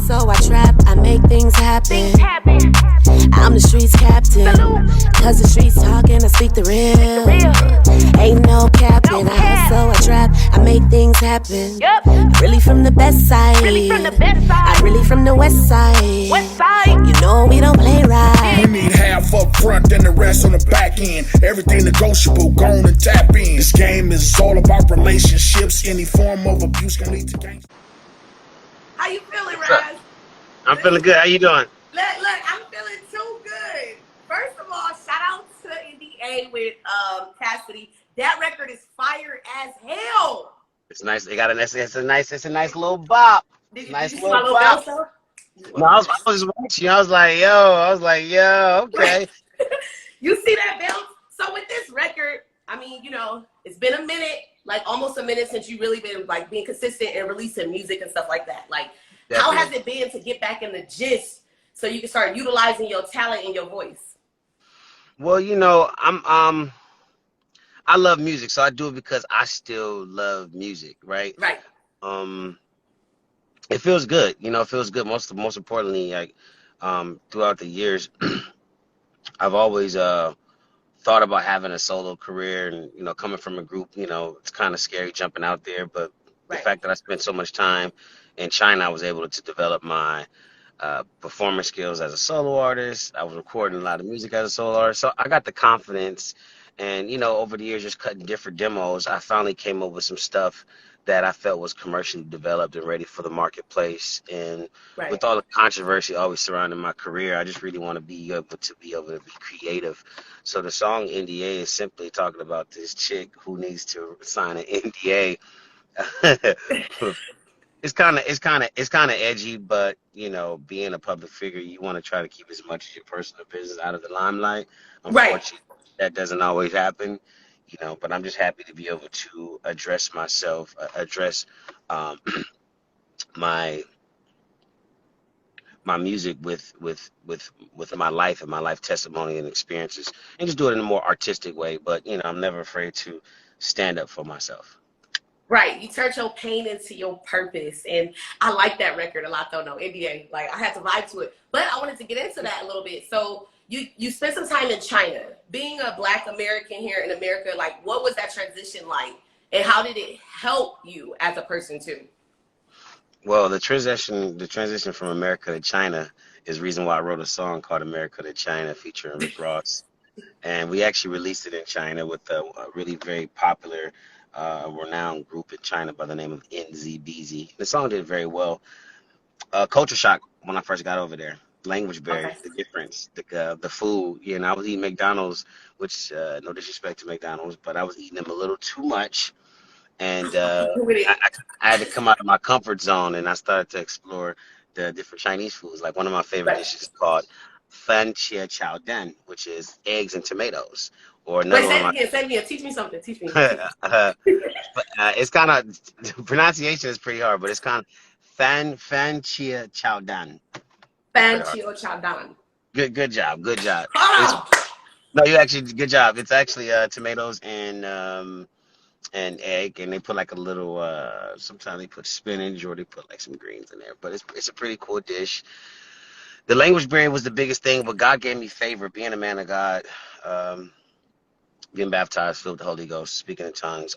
so I trap, I make things happen. I'm the streets captain, cause the streets talking, I speak the real. Ain't no capping, I hustle, I trap, I make things happen. Really from the best side, I'm really from the west side. You know we don't play right. You need half up front and the rest on the back end. Everything negotiable, go on and tap in. This game is all about relationships. Any form of abuse can lead to gangs. How you feeling, Raz? I'm feeling good. How you doing? Look, I'm feeling too good. First of all, shout out to NDA with Cassidy. That record is fire as hell. It's nice. They got it's a nice little bop. Did Nice you see little my little bop. bounce though? No, I was just watching. I was like, yo, okay. You see that bounce? So with this record, I mean, you know, it's been a minute, like almost a minute since you really been like being consistent and releasing music and stuff like that. Like, how has it been to get back in the gist so you can start utilizing your talent and your voice? Well, you know, I love music, so I do it because I still love music, right? Right. It feels good, you know. It feels good. Most importantly, like throughout the years, I've always thought about having a solo career, and you know, coming from a group, you know, it's kind of scary jumping out there. But the fact that I spent so much time in China, I was able to develop my performance skills as a solo artist. I was recording a lot of music as a solo artist, so I got the confidence. And you know, over the years, just cutting different demos, I finally came up with some stuff that I felt was commercially developed and ready for the marketplace. And with all the controversy always surrounding my career, I just really want to be able to be creative. So the song NDA is simply talking about this chick who needs to sign an NDA. It's kind of edgy, but you know, being a public figure, you want to try to keep as much of your personal business out of the limelight. Unfortunately, that doesn't always happen, you know. But I'm just happy to be able to address myself, address my music with my life and my life testimony and experiences, and just do it in a more artistic way. But you know, I'm never afraid to stand up for myself. Right, you turned your pain into your purpose, and I like that record a lot though. No, NDA, like I had to vibe to it, but I wanted to get into that a little bit. So you spent some time in China, being a Black American here in America. Like, what was that transition like, and how did it help you as a person too? Well, the transition from America to China is the reason why I wrote a song called "America to China" featuring Rick Ross, and we actually released it in China with a really very popular, renowned group in China by the name of NZBZ. The song did very well. Culture shock when I first got over there. Language barrier, the difference, the food. You know, I was eating McDonald's, which no disrespect to McDonald's, but I was eating them a little too much, and I had to come out of my comfort zone, and I started to explore the different Chinese foods. Like one of my favorite dishes is called Fan Chia Chow Den, which is eggs and tomatoes. Or another one. Say it again. Teach me something. Teach me. It's kind of pronunciation is pretty hard, but it's kind of Fan Chia Chow Dan. Fan Chia Chow Dan. Good job. Oh! No, you actually good job. It's actually tomatoes and egg, and they put like a little. Sometimes they put spinach or they put like some greens in there. But it's a pretty cool dish. The language barrier was the biggest thing, but God gave me favor. Being a man of God, being baptized, filled with the Holy Ghost, speaking in tongues.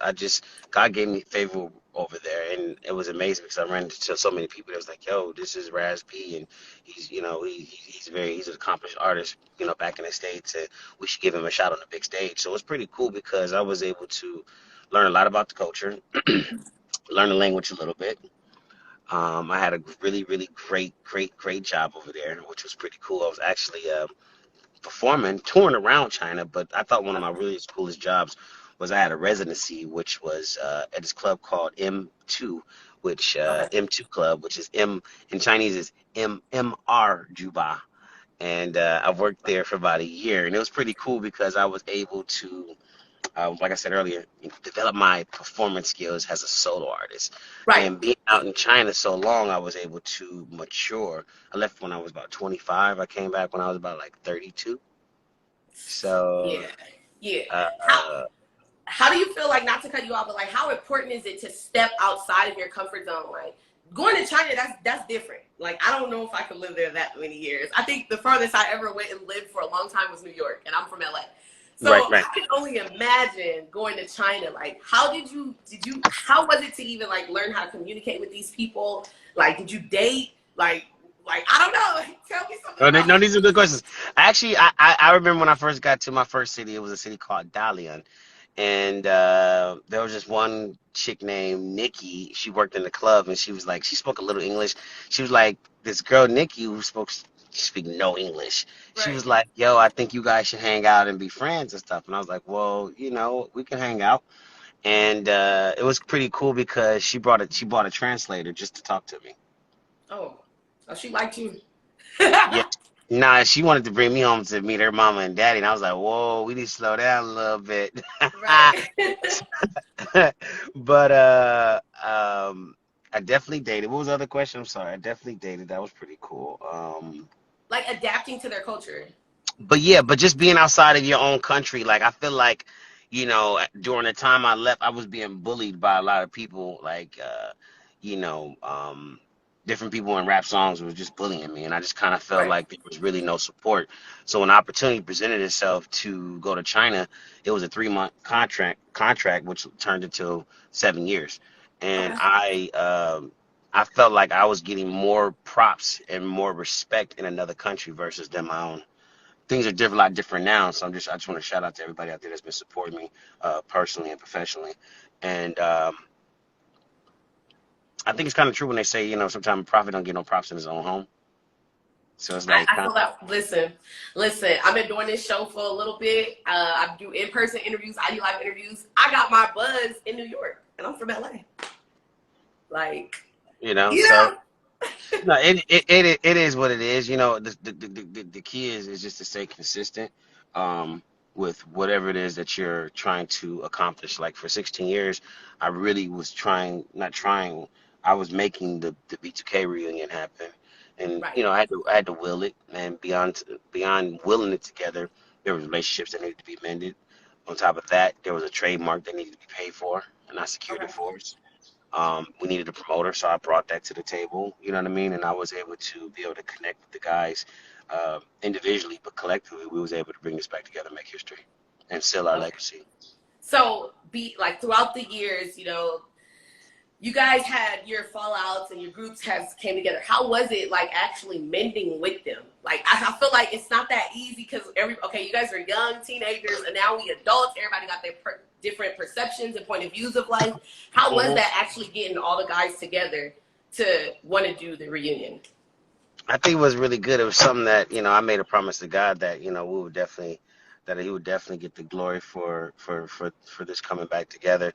God gave me favor over there, and it was amazing because I ran into so many people that was like, "Yo, this is Raz B, and he's, you know, he's an accomplished artist, you know, back in the States, and we should give him a shot on the big stage." So it's pretty cool because I was able to learn a lot about the culture, learn the language a little bit. I had a really, really great job over there, which was pretty cool. I was actually touring around China, but I thought one of my really coolest jobs was I had a residency, which was at this club called M2, which M2 Club, which is M in Chinese is MR Juba, and I worked there for about a year, and it was pretty cool because I was able to, like I said earlier, develop my performance skills as a solo artist. Right. And being out in China so long, I was able to mature. I left when I was about 25. I came back when I was about like 32. So yeah. How do you feel, like, not to cut you off, but like how important is it to step outside of your comfort zone? Like going to China, that's different. Like, I don't know if I could live there that many years. I think the furthest I ever went and lived for a long time was New York, and I'm from LA. So Right, right. I can only imagine going to China. Like, how how was it to even like learn how to communicate with these people? Like, did you date? I don't know. Like, tell me something Oh, about no, it. these are good questions. Actually, I remember when I first got to my first city. It was a city called Dalian, and there was just one chick named Nikki. She worked in the club, and she was like, she spoke a little English. She was like, this girl Nikki who speak no English. She Right. was like, yo, I think you guys should hang out and be friends and stuff. And I was like, well, we can hang out. And it was pretty cool because she bought a translator just to talk to me. Oh, oh, she liked you. Yeah. Nah, she wanted to bring me home to meet her mama and daddy, and I was like, "Whoa, we need to slow down a little bit." Right. But I definitely dated. What was the other question? I'm sorry. I definitely dated. That was pretty cool. Like adapting to their culture. But yeah, but just being outside of your own country, like I feel like, during the time I left, I was being bullied by a lot of people, like you know, different people in rap songs was just bullying me, and I just kind of felt Right. like there was really no support. So when opportunity presented itself to go to China, it was a 3-month contract, which turned into 7 years, and Okay. I felt like I was getting more props and more respect in another country versus than my own. Things are different, a lot different now. So I just want to shout out to everybody out there that's been supporting me personally and professionally. And I think it's kind of true when they say, sometimes a prophet don't get no props in his own home. So it's like, I feel that. Listen. I've been doing this show for a little bit. I do in-person interviews. I do live interviews. I got my buzz in New York, and I'm from LA. Like, so yeah, no, it is what it is. The key is just to stay consistent with whatever it is that you're trying to accomplish. Like for 16 years, I really was not trying. I was making the B2K reunion happen, and right. I had to will it, and beyond willing it together, there was relationships that needed to be mended. On top of that, there was a trademark that needed to be paid for, and I secured it Okay. for us. We needed a promoter, so I brought that to the table. You know what I mean? And I was able to be able to connect with the guys individually, but collectively, we was able to bring this back together, and make history, and seal our Okay. legacy. So, be like throughout the years, you guys had your fallouts and your groups has came together. How was it like actually mending with them? Like I feel like it's not that easy because you guys are young teenagers and now we adults. Everybody got their different perceptions and point of views of life. How was hmm that actually getting all the guys together to want to do the reunion? I think it was really good. It was something that I made a promise to God that we would definitely that He would definitely get the glory for this coming back together.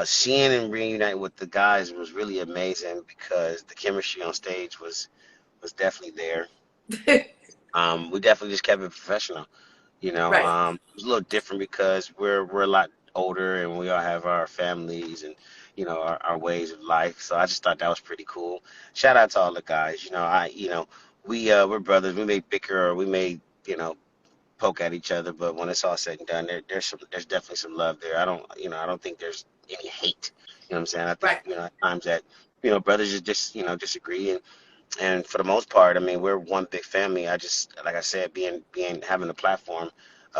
Seeing and reuniting with the guys was really amazing because the chemistry on stage was definitely there. We definitely just kept it professional. Right. It was a little different because we're a lot older and we all have our families and our ways of life. So I just thought that was pretty cool. Shout out to all the guys. We're brothers. We may bicker or we may poke at each other, but when it's all said and done, there's definitely some love there. I don't think there's any hate. You know what I'm saying? I think Right. at times that brothers just disagree and for the most part, I mean, we're one big family. Like I said, having a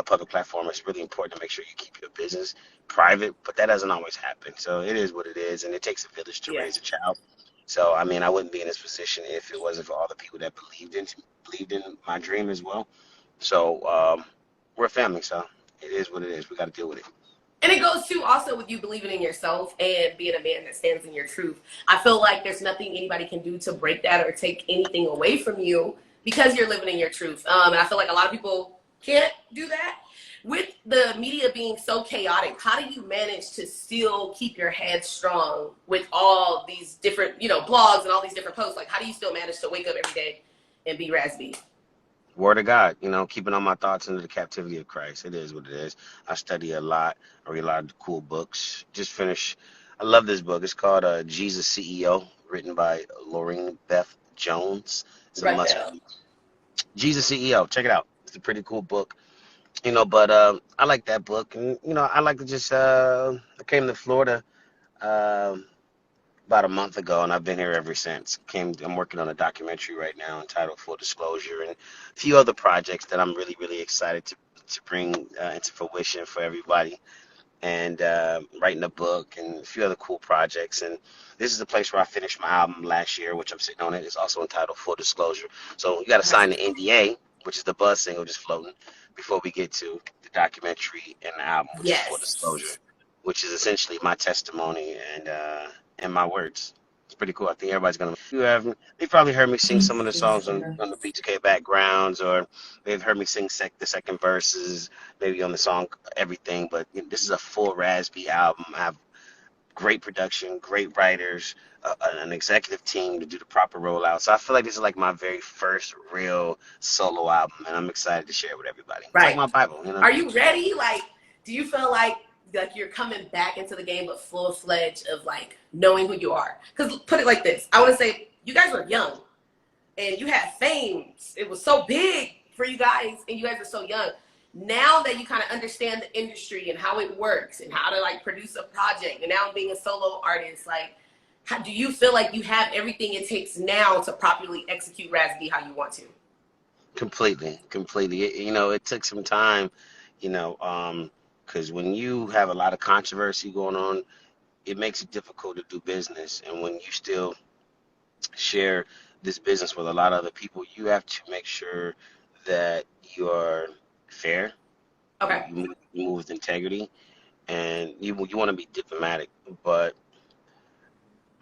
public platform, is really important to make sure you keep your business private, but that doesn't always happen. So it is what it is, and it takes a village to Yeah. raise a child. So I mean, I wouldn't be in this position if it wasn't for all the people that believed in my dream as well. So we're a family, so it is what it is. We got to deal with it. And it goes too also with you believing in yourself and being a man that stands in your truth. I feel like there's nothing anybody can do to break that or take anything away from you because you're living in your truth. And I feel like a lot of people can't do that. With the media being so chaotic, how do you manage to still keep your head strong with all these different, blogs and all these different posts? Like, how do you still manage to wake up every day and be Raz B? Word of God, keeping all my thoughts into the captivity of Christ. It is what it is. I study a lot. I read a lot of cool books. Just finished. I love this book. It's called Jesus CEO, written by Lorraine Beth Jones. It's a Right must now. read. Jesus CEO. Check it out. It's a pretty cool book. But I like that book, and I like to just. I came to Florida. Um about a month ago, and I've been here ever since. I'm working on a documentary right now entitled Full Disclosure, and a few other projects that I'm really, really excited to bring into fruition for everybody. And writing a book and a few other cool projects. And this is the place where I finished my album last year, which I'm sitting on it. It's also entitled Full Disclosure. So you got to sign the NDA, which is the buzz single just floating, before we get to the documentary and the album, which is Full Disclosure, Yes. which is essentially my testimony and my words. It's pretty cool. I think everybody's gonna. They've probably heard me sing some of the songs on the B2K backgrounds, or they've heard me sing the second verses, maybe on the song Everything. But you know, this is a full Raz B album. I have great production, great writers, an executive team to do the proper rollout. So I feel like this is like my very first real solo album, and I'm excited to share it with everybody. It's like Right. my Bible, you know. Are you ready? Like, do you feel like you're coming back into the game, but full fledged of like knowing who you are? Because put it like this, I want to say you guys were young and you had fame. It was so big for you guys, and you guys are so young. Now that you kind of understand the industry and how it works and how to like produce a project, and now being a solo artist, like, how do you feel like you have everything it takes now to properly execute Raz B how you want to? Completely, completely. You know, it took some time, you know, because when you have a lot of controversy going on, it makes it difficult to do business. And when you still share this business with a lot of other people, you have to make sure that you're fair, Okay. you move with integrity, and you want to be diplomatic. But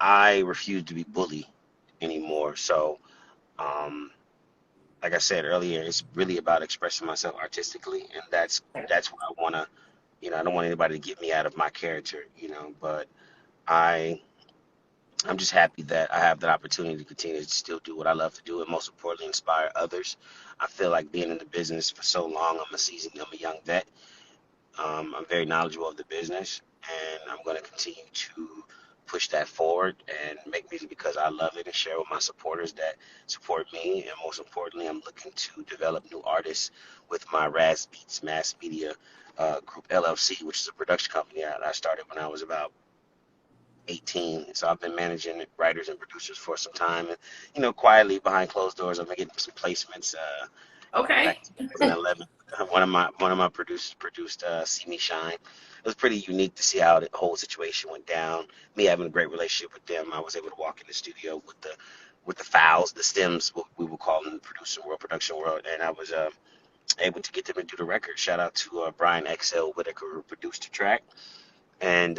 I refuse to be bullied anymore. So, um, like I said earlier, it's really about expressing myself artistically, and that's what I want to. You know, I don't want anybody to get me out of my character. You know, but I I'm just happy that I have that opportunity to continue to still do what I love to do, and most importantly, inspire others. I feel like being in the business for so long, I'm a young vet. I'm very knowledgeable of the business, and I'm going to continue to push that forward and make music because I love it and share with my supporters that support me. And most importantly, I'm looking to develop new artists with my Raz Beats Mass Media Group LLC, which is a production company that I started when I was about 18. So I've been managing writers and producers for some time, and you know, quietly behind closed doors, I've been getting some placements. Okay. Back in 2011, one of my producers produced "See Me Shine." It was pretty unique to see how the whole situation went down. Me having a great relationship with them, I was able to walk in the studio with the files, the stems, what we would call in the production world, and I was able to get them to do the record. Shout out to Brian XL Whitaker, who produced the track. And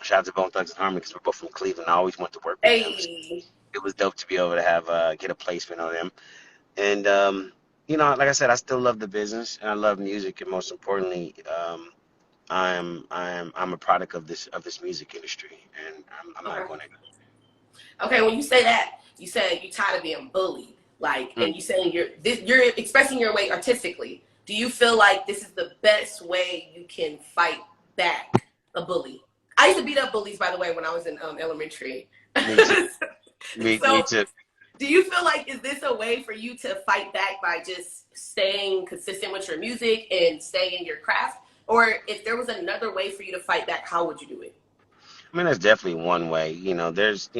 shout out to Bone Thugs and Harmony because we're both from Cleveland. I always wanted to work with them. So Hey. it was dope to be able to have get a placement on them. And you know, like I said, I still love the business and I love music. And most importantly, I'm a product of this music industry, and I'm not Okay. going to. Okay, when you say that, you said you're tired of being bullied, like, and you saying you're expressing your way artistically. Do you feel like this is the best way you can fight back a bully? I used to beat up bullies, by the way, when I was in elementary. Me too. Me So, too. do you feel like is this a way for you to fight back by just staying consistent with your music and staying in your craft? Or if there was another way for you to fight back, how would you do it? I mean, that's definitely one way. You know, there's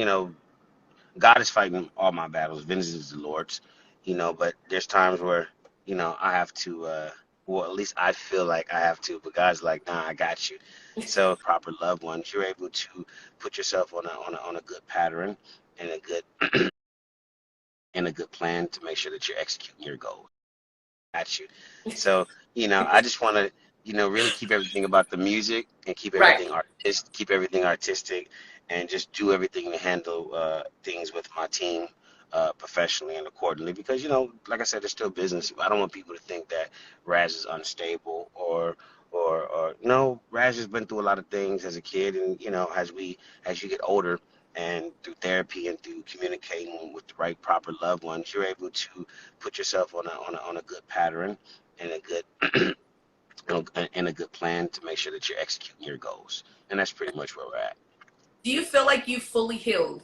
God is fighting all my battles. Vengeance is the Lord's. You know, but there's times where I have to. Well, at least I feel like I have to. But God's like, nah, I got you. So proper loved ones, you're able to put yourself on a good pattern and a good plan to make sure that you're executing your goals. At you. So, I just want to, really keep everything about the music and Right. keep everything artistic, and just do everything to handle things with my team professionally and accordingly. Because, like I said, it's still business. I don't want people to think that Raz is unstable or Raz has been through a lot of things as a kid, and as you get older. And through therapy and through communicating with the right proper loved ones, you're able to put yourself on a good pattern and a good and a good plan to make sure that you're executing your goals. And that's pretty much where we're at. Do you feel like you fully healed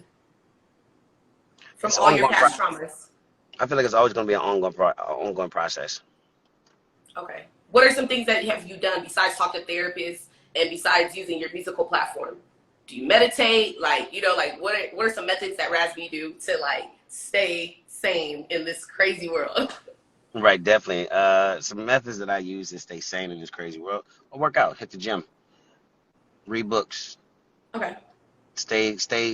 from It's all your ongoing. past traumas? I feel like it's always going to be an ongoing process. Okay. What are some things that have you done besides talk to therapists and besides using your musical platform? Do you meditate? Like, you know, like what are some methods that Raz B do to like stay sane in this crazy world? Right, definitely. Some methods that I use to stay sane in this crazy world. I work out, hit the gym, read books, Okay.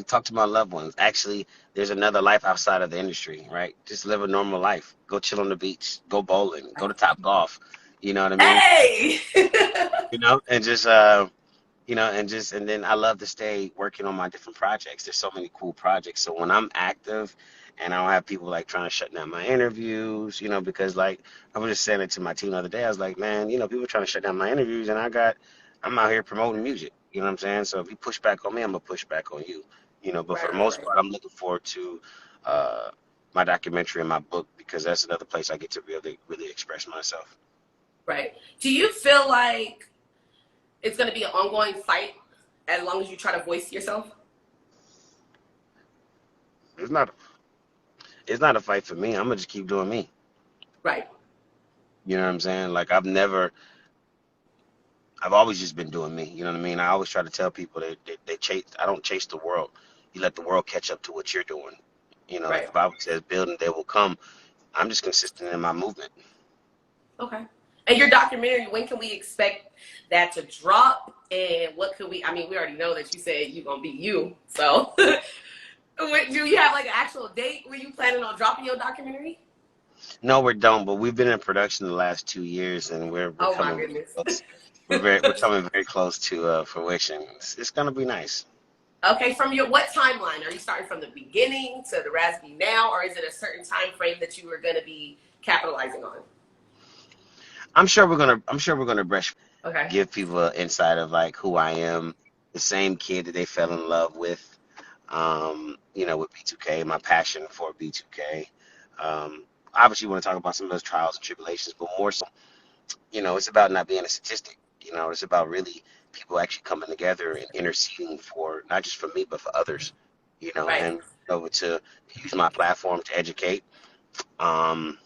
talk to my loved ones. Actually, there's another life outside of the industry, right? Just live a normal life. Go chill on the beach, go bowling, go to Top Golf. You know what I mean? Hey. You know, and just and then I love to stay working on my different projects. There's so many cool projects. So when I'm active and I don't have people like trying to shut down my interviews, you know, because like I was just saying it to my team the other day. I was like, man, you know, people are trying to shut down my interviews and I'm out here promoting music. You know what I'm saying? So if you push back on me, I'm gonna push back on you. You know, but for Right, the right, most right. part, I'm looking forward to my documentary and my book because that's another place I get to really express myself. Right. Do you feel like it's going to be an ongoing fight as long as you try to voice yourself? It's not it's not a fight for me. I'm gonna just keep doing me. Right. You know what I'm saying? Like I've always just been doing me. You know what I mean? I always try to tell people they chase. I don't chase the world. You let the world catch up to what you're doing. You know, like Right. the Bible says, building they will come. I'm just consistent in my movement. Okay. And your documentary, when can we expect that to drop? And what could we, I mean, we already know that you said you're going to be you. So do you have like an actual date when you planning on dropping your documentary? No, we don't, but we've been in production the last 2 years, and we're Oh my coming very goodness. close. We're coming very close to fruition. It's gonna be nice. Okay, from your what timeline? Are you starting from the beginning to the Raz B now, or is it a certain time frame that you were going to be capitalizing on? I'm sure we're gonna brush, Okay. give people an insight of like who I am, the same kid that they fell in love with. You know, with B2K, my passion for B2K. Um, Obviously, want to talk about some of those trials and tribulations, but more so, you know, it's about not being a statistic. You know, it's about really people actually coming together and interceding for not just for me, but for others. You know, Right. and over to use my platform to educate. Um,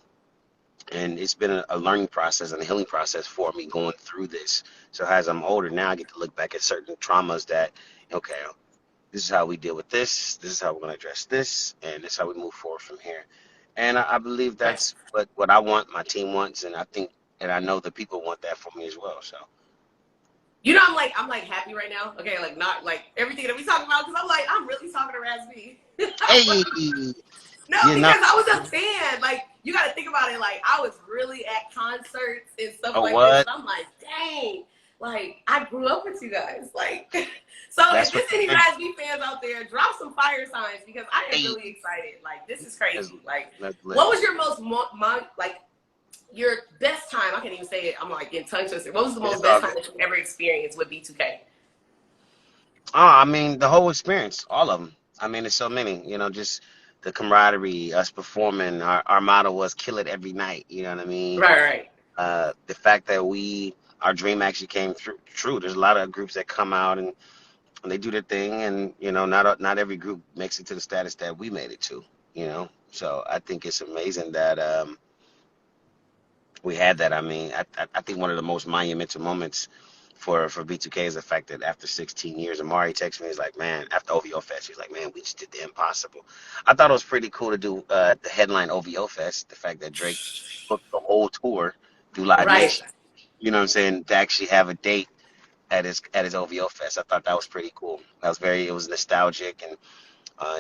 and it's been a learning process and a healing process for me going through this. So as I'm older now, I get to look back at certain traumas that, okay, this is how we deal with this. This is how we're going to address this, and this is how we move forward from here. And I believe Right. that's what I want, my team wants, and I think, and I know the people want that for me as well. So, You know, I'm like happy right now. Okay, like not like everything that we talk about because I'm like I'm really talking to Raz B. hey, No, you know, because I was a fan. Like you got to think about it. Like I was really at concerts and stuff oh like this, what? and I'm like, dang. Like I grew up with you guys. Like, so if That's what. there's any Raz B fans out there, drop some fire signs because I am Hey, really excited. Like this is that's, crazy. Like, that's lit. what was your most like your best time? I can't even say it. I'm like in tongue twister. What was the most It's all best time good. that you ever experienced with B2K? Oh, I mean, the whole experience, all of them. I mean, there's so many, you know, just the camaraderie, us performing. Our motto was kill it every night. You know what I mean? Right, right. The fact that our dream actually came true. There's a lot of groups that come out and they do their thing, and you know, not every group makes it to the status that we made it to. You know, so I think it's amazing that we had that. I mean, I think one of the most monumental moments for B2K is the fact that after 16 years, Amari texted me, he's like, man, after OVO Fest, he's like, man, we just did the impossible. I thought it was pretty cool to do the headline OVO Fest, the fact that Drake booked the whole tour through Live Right. Nation. You know what I'm saying? To actually have a date at his OVO Fest. I thought that was pretty cool. It was nostalgic, and uh,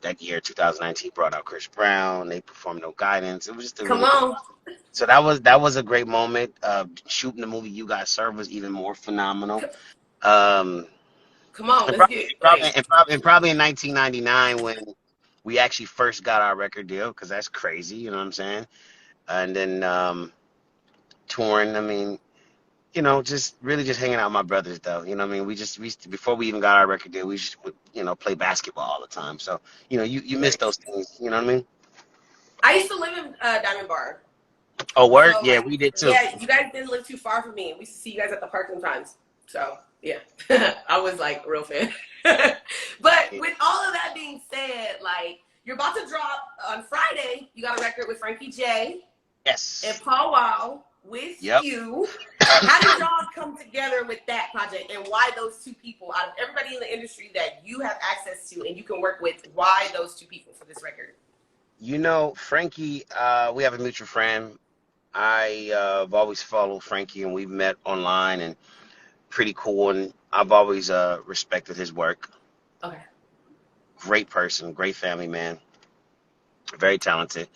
that year 2019 brought out Chris Brown. They performed No Guidance. It was just a Come really cool. on. So that was a great moment. Shooting the movie You Got Served was even more phenomenal. Um, Come on. and Let's probably, get and probably, like and probably, and probably in 1999 when we actually first got our record deal, because that's crazy. You know what I'm saying? And then touring. I mean, you know, just really just hanging out with my brothers, though. You know what I mean? Before we even got our record deal, we just would, you know, play basketball all the time. So, you know, you miss right. those things. You know what I mean? I used to live in Diamond Bar. Oh, word? So Yeah, like we did too. yeah, you guys didn't live too far from me. We used to see you guys at the park sometimes. So yeah. I was like a real fan. But with all of that being said, like you're about to drop on Friday, you got a record with Frankie J and Yes. Paul Wow. with Yep. you. How did y'all come together with that project, and why those two people out of everybody in the industry that you have access to and you can work with? Why those two people for this record? You know, Frankie, we have a mutual friend. I've always followed Frankie, and we've met online, and pretty cool. And I've always respected his work. Okay. Great person, great family man, very talented.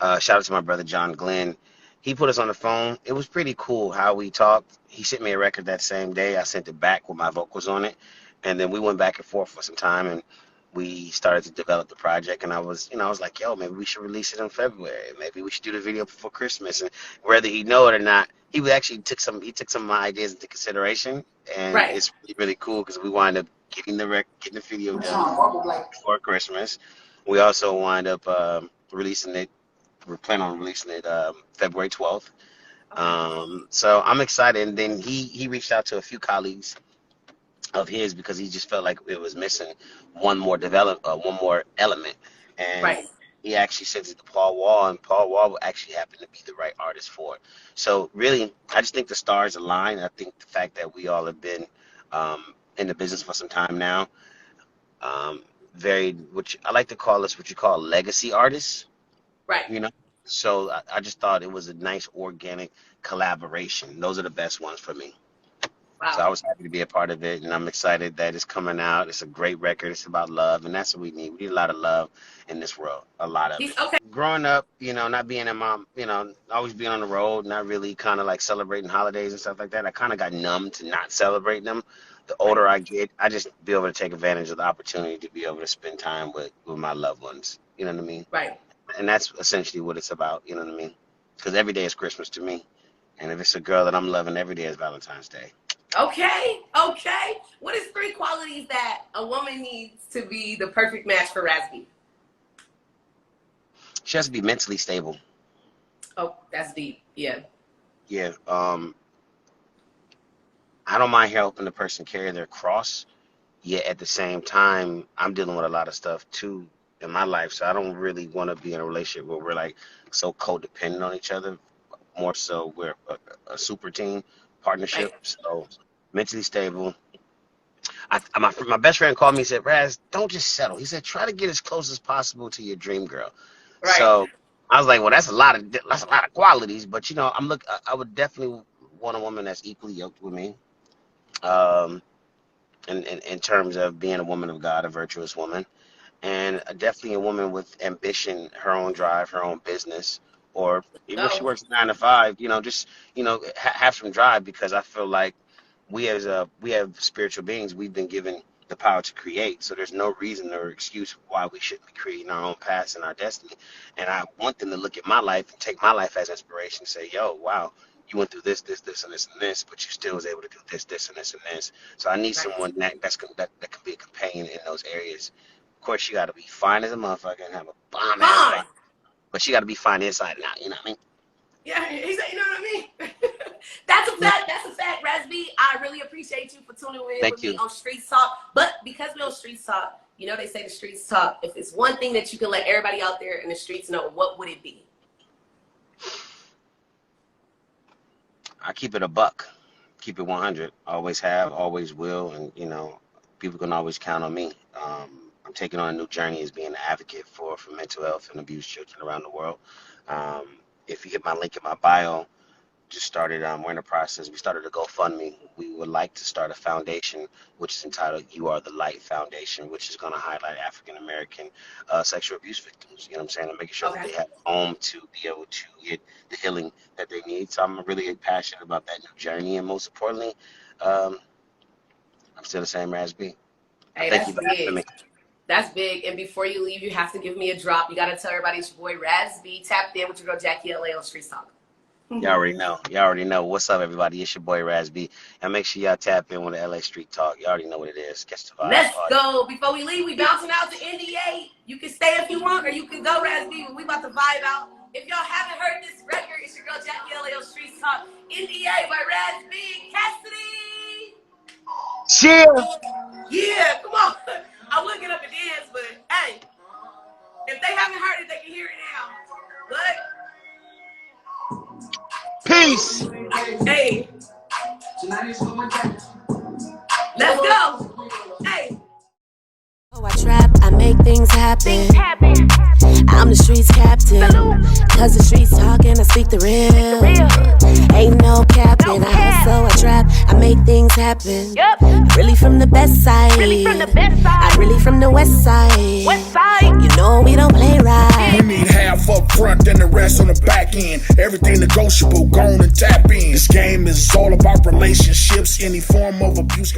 Shout out to my brother John Glenn. He put us on the phone. It was pretty cool how we talked. He sent me a record that same day. I sent it back with my vocals on it, and then we went back and forth for some time, and we started to develop the project. And I was like, yo, maybe we should release it in February. Maybe we should do the video before Christmas. And whether he know it or not, he actually took some of my ideas into consideration, and Right. it's really cool because we wind up getting the video done before Christmas. We also wind up releasing it. We're planning on releasing it February 12th. So I'm excited. And then he reached out to a few colleagues of his because he just felt like it was missing one more element. And Right. he actually sent it to Paul Wall, and Paul Wall actually happened to be the right artist for it. So really, I just think the stars align. I think the fact that we all have been in the business for some time now, which I like to call us what you call legacy artists. Right. You know, so I just thought it was a nice organic collaboration. Those are the best ones for me. Wow. So I was happy to be a part of it, and I'm excited that it's coming out. It's a great record. It's about love, and that's what we need. We need a lot of love in this world, a lot of it. Okay. Growing up, not being a mom, always being on the road, not really kind of like celebrating holidays and stuff like that. I kind of got numb to not celebrating them. The older I get, I just be able to take advantage of the opportunity to be able to spend time with my loved ones. You know what I mean? Right. And that's essentially what it's about, you know what I mean? Because every day is Christmas to me. And if it's a girl that I'm loving, every day is Valentine's Day. Okay. What is 3 qualities that a woman needs to be the perfect match for Raz B? She has to be mentally stable. Oh, that's deep. Yeah. Yeah. I don't mind helping the person carry their cross. Yet at the same time, I'm dealing with a lot of stuff too in my life, so I don't really want to be in a relationship where we're like so codependent on each other. More so, we're a super team partnership. Right. So mentally stable. My best friend called me and said, Raz, don't just settle. He said, try to get as close as possible to your dream girl. Right. So I was like, well, that's a lot of qualities, but I would definitely want a woman that's equally yoked with me. In terms of being a woman of God, a virtuous woman. And definitely a woman with ambition, her own drive, her own business, or even if she works 9 to 5, have some drive, because I feel like we have spiritual beings. We've been given the power to create, so there's no reason or excuse why we shouldn't be creating our own paths and our destiny. And I want them to look at my life and take my life as inspiration and say, yo, wow, you went through this, and this, and this, but you still was able to do this, and this, and this. So I need someone that can be a companion in those areas. Of course, she got to be fine as a motherfucker and have a bomb ass body, but she got to be fine inside and out. You know what I mean? Yeah, he said, you know what I mean? That's a fact. That's a fact, Raz B. I really appreciate you for tuning in with me on STREETZ Talk. But because we're on STREETZ Talk, they say the streets talk. If it's one thing that you can let everybody out there in the streets know, what would it be? I keep it a buck. Keep it 100. Always have, always will, and people can always count on me. I'm taking on a new journey as being an advocate for mental health and abused children around the world. If you hit my link in my bio, just started, we're in the process. We started a GoFundMe. We would like to start a foundation, which is entitled You Are the Light Foundation, which is going to highlight African-American sexual abuse victims, you know what I'm saying, and making sure that they have a home to be able to get the healing that they need. So I'm really passionate about that new journey, and most importantly, I'm still the same Raz B. Hey, Thank you for having me. That's big. And before you leave, you have to give me a drop. You got to tell everybody it's your boy Raz B. Tapped in with your girl Jackiie LA on STREETZ Talk. Y'all already know. What's up, everybody? It's your boy Raz B. And make sure y'all tap in with the LA Street Talk. You already know what it is. Catch the vibe. Let's go. Before we leave, we bouncing out to NDA. You can stay if you want, or you can go, Raz B. We about to vibe out. If y'all haven't heard this record, it's your girl Jackiie LA on STREETZ Talk. NDA by Raz B. Cassidy. Cheers. Yeah, come on. I would get up and dance, but hey, if they haven't heard it, they can hear it now. But peace. Peace. Hey. Let's go. Hey. Oh, I trap, I make things happen. I'm the streets captain. Cause the streets talking, I speak the real. Ain't no capping. I hustle, I trap, I make things happen. Really from the best side. I'm really from the west side. You know we don't play right. We need half up front and the rest on the back end. Everything negotiable, go on and tap in. This game is all about relationships. Any form of abuse.